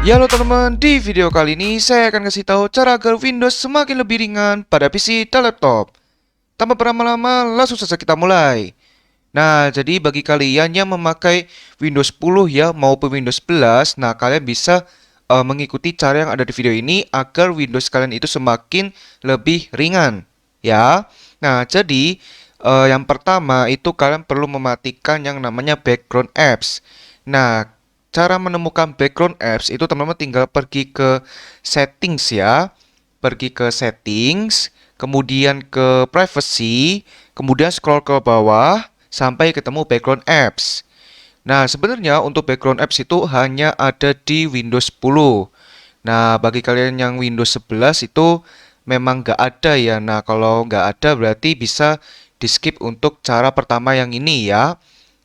Ya halo teman-teman, di video kali ini saya akan kasih tahu cara agar Windows semakin lebih ringan pada PC dan laptop. Tanpa berlama-lama, langsung saja kita mulai. Nah, jadi bagi kalian yang memakai Windows 10 ya maupun Windows 11, nah kalian bisa mengikuti cara yang ada di video ini agar Windows kalian itu semakin lebih ringan, ya. Nah, jadi yang pertama itu kalian perlu mematikan yang namanya background apps. Nah, cara menemukan background apps itu teman-teman tinggal pergi ke settings ya. Pergi ke settings, kemudian ke privacy, kemudian scroll ke bawah sampai ketemu background apps. Nah, sebenarnya untuk background apps itu hanya ada di Windows 10. Nah, bagi kalian yang Windows 11 itu memang nggak ada ya. Nah, kalau nggak ada berarti bisa di skip untuk cara pertama yang ini ya.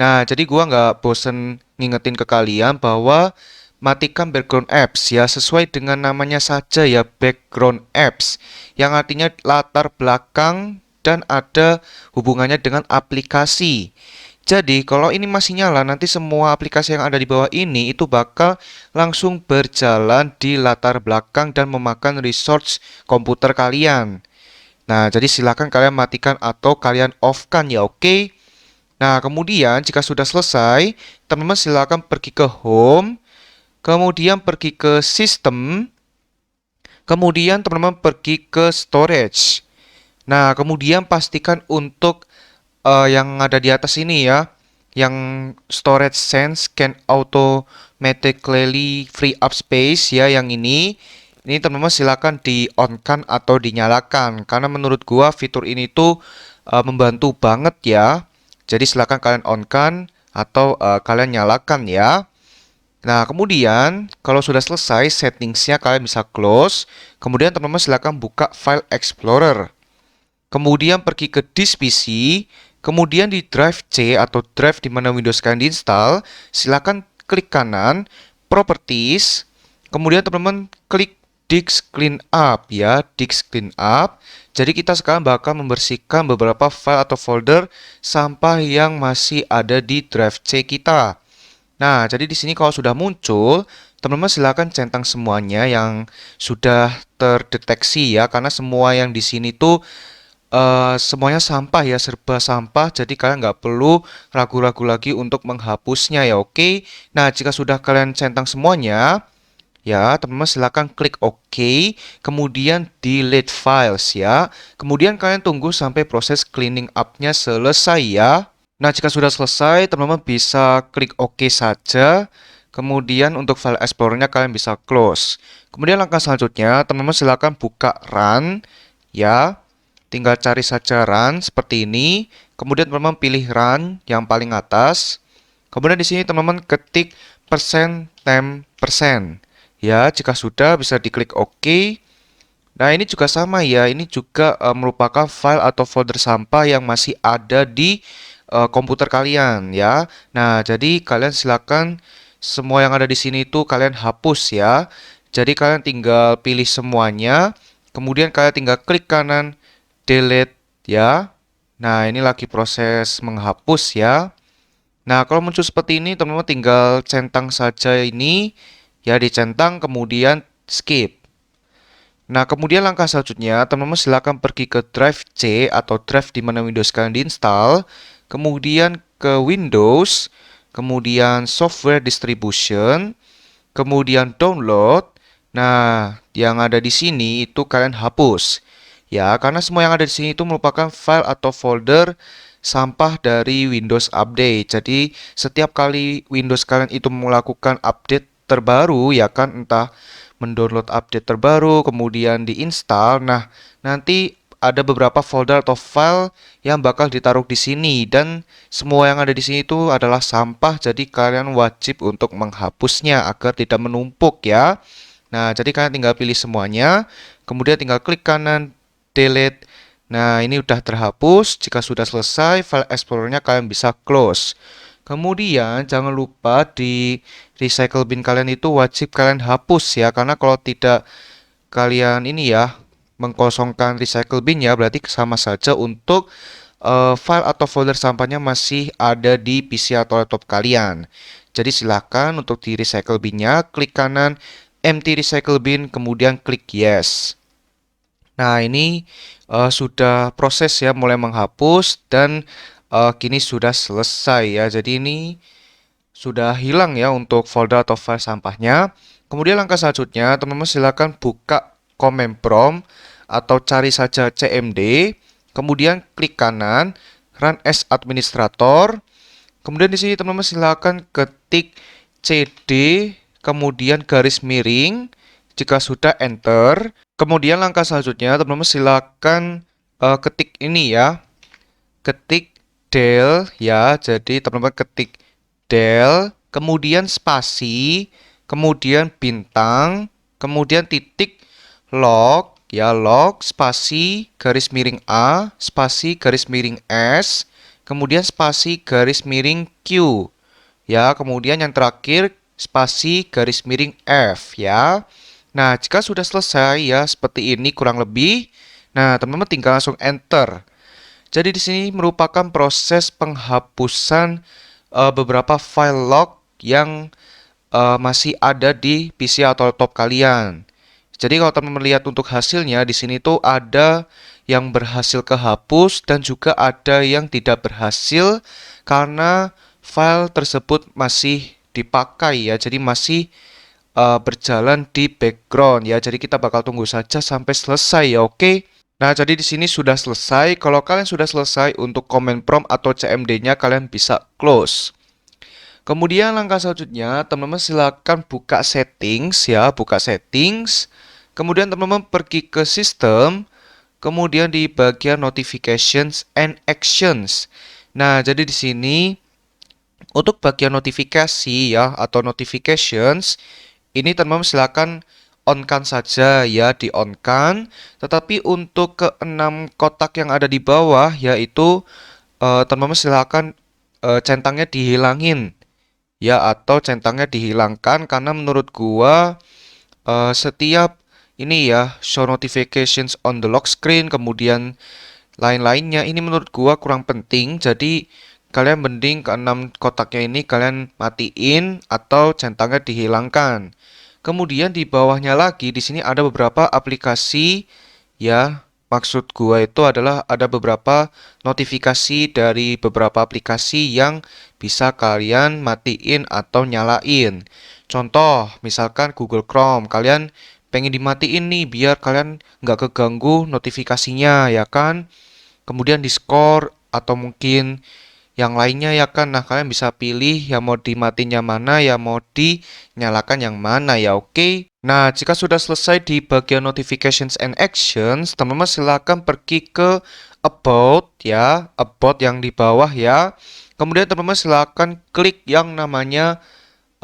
Nah, jadi gua nggak bosen ngingetin ke kalian bahwa matikan background apps ya sesuai dengan namanya saja ya, background apps yang artinya latar belakang dan ada hubungannya dengan aplikasi. Jadi kalau ini masih nyala, nanti semua aplikasi yang ada di bawah ini itu bakal langsung berjalan di latar belakang dan memakan resource komputer kalian. Nah, jadi silakan kalian matikan atau kalian off-kan ya, oke? Nah, kemudian jika sudah selesai, teman-teman silakan pergi ke home, kemudian pergi ke sistem, kemudian teman-teman pergi ke storage. Nah, kemudian pastikan untuk yang ada di atas ini ya, yang storage sense can automatically free up space ya, yang ini teman-teman silakan di on kan atau dinyalakan karena menurut gua fitur ini tuh membantu banget ya. Jadi silakan kalian on kan atau kalian nyalakan ya. Nah, kemudian kalau sudah selesai settingsnya kalian bisa close. Kemudian teman-teman silakan buka File Explorer. Kemudian pergi ke disk PC, kemudian di drive C atau drive di mana Windows kalian diinstal, silakan klik kanan, Properties, kemudian teman-teman klik Disk Cleanup ya, Disk Cleanup. Jadi kita sekarang bakal membersihkan beberapa file atau folder sampah yang masih ada di drive C kita. Nah, jadi di sini kalau sudah muncul, teman-teman silakan centang semuanya yang sudah terdeteksi ya, karena semua yang di sini tuh semuanya sampah ya, serba sampah. Jadi kalian nggak perlu ragu-ragu lagi untuk menghapusnya ya, oke? Nah, jika sudah kalian centang semuanya, ya teman-teman silakan klik OK, kemudian delete files ya. Kemudian kalian tunggu sampai proses cleaning up-nya selesai ya. Nah, jika sudah selesai, teman-teman bisa klik OK saja. Kemudian untuk file explorer-nya kalian bisa close. Kemudian langkah selanjutnya, teman-teman silakan buka run ya. Tinggal cari saja run seperti ini. Kemudian teman-teman pilih run yang paling atas. Kemudian di sini teman-teman ketik %temp%. Ya, jika sudah bisa diklik OK. Nah, ini juga sama ya. Ini juga merupakan file atau folder sampah yang masih ada di komputer kalian ya. Nah, jadi kalian silakan semua yang ada di sini itu kalian hapus ya. Jadi kalian tinggal pilih semuanya, kemudian kalian tinggal klik kanan delete ya. Nah, ini lagi proses menghapus ya. Nah, kalau muncul seperti ini, teman-teman tinggal centang saja ini ya, dicentang kemudian skip. Nah, kemudian langkah selanjutnya, teman-teman silakan pergi ke drive C atau drive di mana Windows kalian diinstal, kemudian ke Windows, kemudian Software Distribution, kemudian Download. Nah, yang ada di sini itu kalian hapus. Ya, karena semua yang ada di sini itu merupakan file atau folder sampah dari Windows Update. Jadi, setiap kali Windows kalian itu melakukan update terbaru, ya kan, entah mendownload update terbaru, kemudian diinstal. Nah, nanti ada beberapa folder atau file yang bakal ditaruh di sini dan semua yang ada di sini itu adalah sampah. Jadi kalian wajib untuk menghapusnya agar tidak menumpuk ya. Nah, jadi kalian tinggal pilih semuanya, kemudian tinggal klik kanan delete. Nah, ini udah terhapus. Jika sudah selesai, file explorer-nya kalian bisa close. Kemudian jangan lupa di recycle bin kalian itu wajib kalian hapus ya, karena kalau tidak kalian ini ya mengkosongkan recycle bin ya, berarti sama saja untuk file atau folder sampahnya masih ada di PC atau laptop kalian. Jadi silakan untuk di recycle bin-nya, klik kanan empty recycle bin, kemudian klik yes. Nah, ini sudah proses ya, mulai menghapus dan kini sudah selesai ya. Jadi ini sudah hilang ya untuk folder atau file sampahnya. Kemudian langkah selanjutnya, teman-teman silakan buka command prompt atau cari saja cmd, kemudian klik kanan run as administrator. Kemudian di sini teman-teman silakan ketik cd, kemudian garis miring. Jika sudah enter, kemudian langkah selanjutnya teman-teman silakan ketik ini ya, ketik del ya. Jadi teman-teman ketik del, kemudian spasi, kemudian bintang, kemudian titik log ya, log spasi garis miring A, spasi garis miring S, kemudian spasi garis miring Q ya, kemudian yang terakhir spasi garis miring F ya. Nah, jika sudah selesai ya seperti ini kurang lebih. Nah, teman-teman tinggal langsung enter. Jadi di sini merupakan proses penghapusan beberapa file log yang masih ada di PC atau laptop kalian. Jadi kalau teman-teman lihat untuk hasilnya di sini tuh ada yang berhasil kehapus dan juga ada yang tidak berhasil karena file tersebut masih dipakai ya. Jadi masih berjalan di background ya. Jadi kita bakal tunggu saja sampai selesai ya, oke? Nah, jadi di sini sudah selesai. Kalau kalian sudah selesai untuk command prompt atau CMD-nya, kalian bisa close. Kemudian langkah selanjutnya, teman-teman silakan buka settings ya, buka settings. Kemudian teman-teman pergi ke sistem, kemudian di bagian notifications and actions. Nah, jadi di sini untuk bagian notifikasi ya atau notifications, ini teman-teman silakan on-kan saja ya, di on-kan. Tetapi untuk keenam kotak yang ada di bawah yaitu teman-teman silakan centangnya dihilangin ya, atau centangnya dihilangkan karena menurut gua setiap ini ya show notifications on the lock screen kemudian lain-lainnya ini menurut gua kurang penting. Jadi kalian mending keenam kotaknya ini kalian matiin atau centangnya dihilangkan. Kemudian di bawahnya lagi di sini ada beberapa aplikasi ya. Maksud gua itu adalah ada beberapa notifikasi dari beberapa aplikasi yang bisa kalian matiin atau nyalain. Contoh, misalkan Google Chrome, kalian pengen dimatiin nih biar kalian nggak keganggu notifikasinya ya kan. Kemudian Discord atau mungkin yang lainnya ya kan. Nah, kalian bisa pilih yang mau dimatiin yang mana, yang mau dinyalakan yang mana ya, oke? Nah, jika sudah selesai di bagian notifications and actions, teman-teman silakan pergi ke about ya, about yang di bawah ya. Kemudian teman-teman silakan klik yang namanya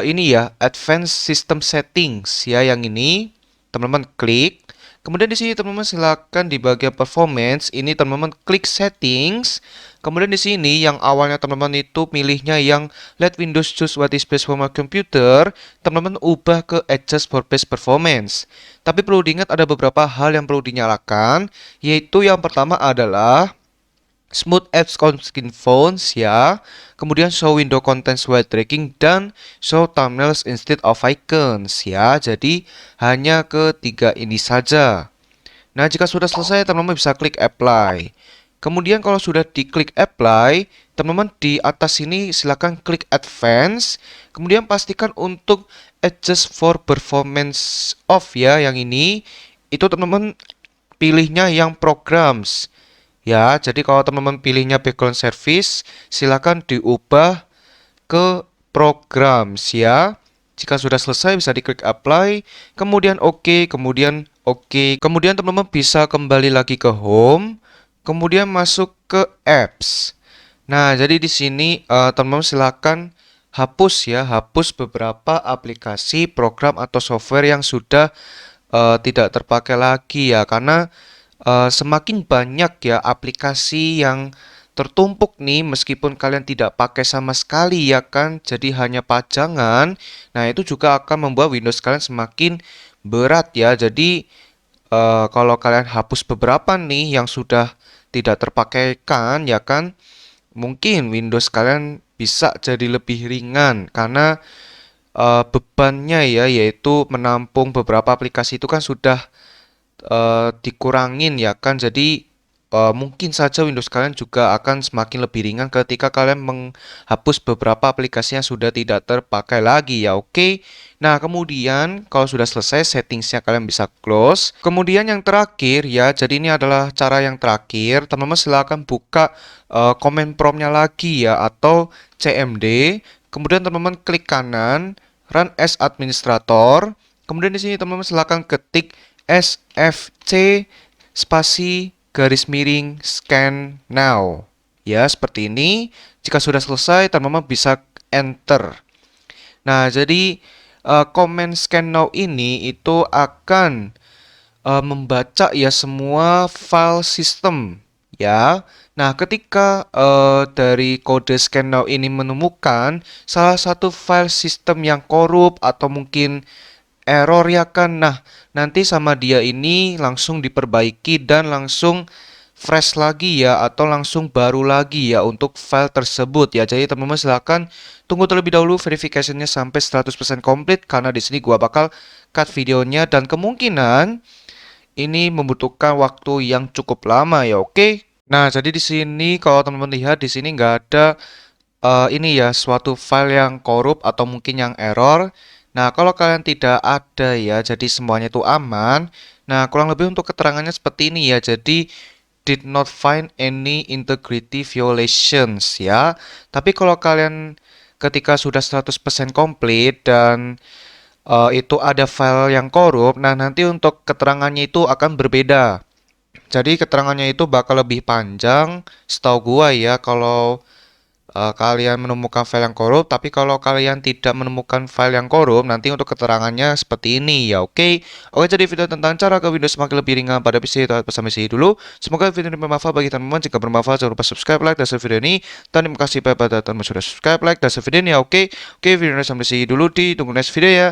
ini ya, advanced system settings ya, yang ini. Teman-teman klik. Kemudian di sini teman-teman silakan di bagian performance ini teman-teman klik settings. Kemudian di sini yang awalnya teman-teman itu milihnya yang let Windows choose what is best for my computer, teman-teman ubah ke adjust for best performance. Tapi perlu diingat ada beberapa hal yang perlu dinyalakan, yaitu yang pertama adalah Smooth Apps on Skin Phones ya. Kemudian show window contents while tracking dan show thumbnails instead of icons ya. Jadi hanya ketiga ini saja. Nah, jika sudah selesai teman-teman bisa klik apply. Kemudian kalau sudah diklik apply, teman-teman di atas sini silakan klik advance. Kemudian pastikan untuk adjust for performance off ya, yang ini. Itu teman-teman pilihnya yang programs. Ya, jadi kalau teman-teman pilihnya background service, silakan diubah ke programs ya. Jika sudah selesai bisa diklik apply, kemudian oke, kemudian oke. Kemudian teman-teman bisa kembali lagi ke home, kemudian masuk ke apps. Nah, jadi di sini teman-teman silakan hapus ya, hapus beberapa aplikasi, program atau software yang sudah tidak terpakai lagi ya, karena semakin banyak ya aplikasi yang tertumpuk nih meskipun kalian tidak pakai sama sekali ya kan, jadi hanya pajangan. Nah, itu juga akan membuat Windows kalian semakin berat ya. Jadi kalau kalian hapus beberapa nih yang sudah tidak terpakaikan ya kan, mungkin Windows kalian bisa jadi lebih ringan karena bebannya ya, yaitu menampung beberapa aplikasi itu kan sudah dikurangin ya kan. Jadi mungkin saja Windows kalian juga akan semakin lebih ringan ketika kalian menghapus beberapa aplikasi yang sudah tidak terpakai lagi ya. Oke. Nah, kemudian kalau sudah selesai settingsnya kalian bisa close. Kemudian yang terakhir ya, jadi ini adalah cara yang terakhir. Teman-teman silahkan buka command promptnya lagi ya, atau CMD. Kemudian teman-teman klik kanan, run as administrator. Kemudian di sini teman-teman silahkan ketik SFC spasi garis miring scan now. Ya, seperti ini. Jika sudah selesai, teman-teman bisa enter. Nah, jadi command scan now ini itu akan membaca ya semua file system ya. Nah, ketika dari kode scan now ini menemukan salah satu file system yang korup atau mungkin error ya kan. Nah, nanti sama dia ini langsung diperbaiki dan langsung fresh lagi ya, atau langsung baru lagi ya untuk file tersebut ya. Jadi teman-teman silahkan tunggu terlebih dahulu verification-nya sampai 100% komplit karena di sini gua bakal cut videonya dan kemungkinan ini membutuhkan waktu yang cukup lama ya, oke? Nah, jadi di sini kalau teman-teman lihat di sini nggak ada ini ya suatu file yang korup atau mungkin yang error. Nah, kalau kalian tidak ada ya, jadi semuanya itu aman. Nah, kurang lebih untuk keterangannya seperti ini ya. Jadi did not find any integrity violations ya. Tapi kalau kalian ketika sudah 100% komplit dan itu ada file yang korup, nah nanti untuk keterangannya itu akan berbeda. Jadi keterangannya itu bakal lebih panjang setahu gua ya kalau kalian menemukan file yang korup. Tapi kalau kalian tidak menemukan file yang korup, nanti untuk keterangannya seperti ini ya. Oke. Oke, jadi video tentang cara ke Windows semakin lebih ringan pada PC itu sampai sini dulu. Semoga video ini bermanfaat bagi teman-teman. Jika bermanfaat jangan lupa subscribe, like, dan share video ini. Dan terima kasih pada teman-teman sudah subscribe, like, dan share video ini ya. Oke. Oke, video ini sampai sini dulu, ditunggu next video ya.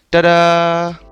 Dadah.